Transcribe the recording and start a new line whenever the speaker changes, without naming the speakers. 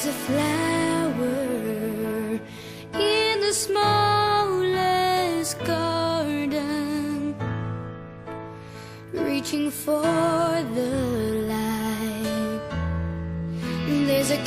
There's a flower in the smallest garden, reaching for the light. There's a